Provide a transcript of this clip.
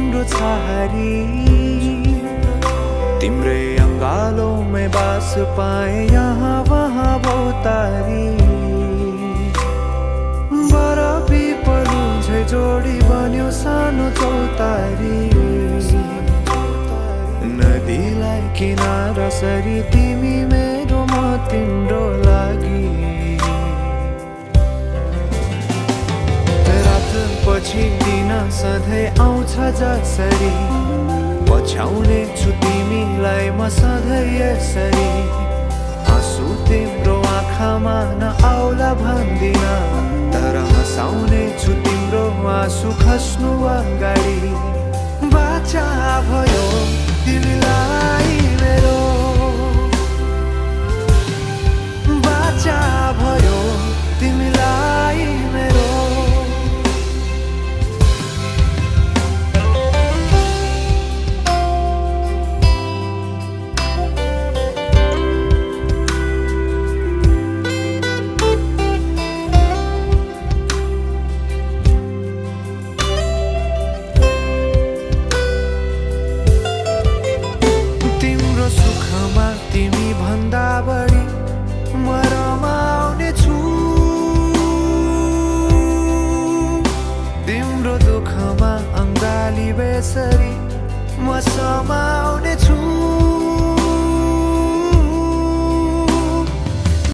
तिम्रो छहारी तिम्रै अंगालों में बास पाए यहाँ वहाँ बहुतारी बरफी पलु झै जोडी बन्यो सानो चौतारी नदीलाई किनारा सरी तिमी मेरो म तिम्रो लागि रात पछि दिन सधैँ आउँछ जसरी पछ्याउने छु तिमीलाई म सधैँ यसरी आँसु तिम्रो आँखामा नआउला भन्दिन तर हँसाउने छु तिम्रो आँसु खस्नु अगाडि बाचा भयो तिमीलाई मेरो बाचा भयो तिमीलाई मेरो सुखमा तिमी भन्दा बढी म रमाउने छु तिम्रो दुःखमा अंगाली बेसरी म समाउने छु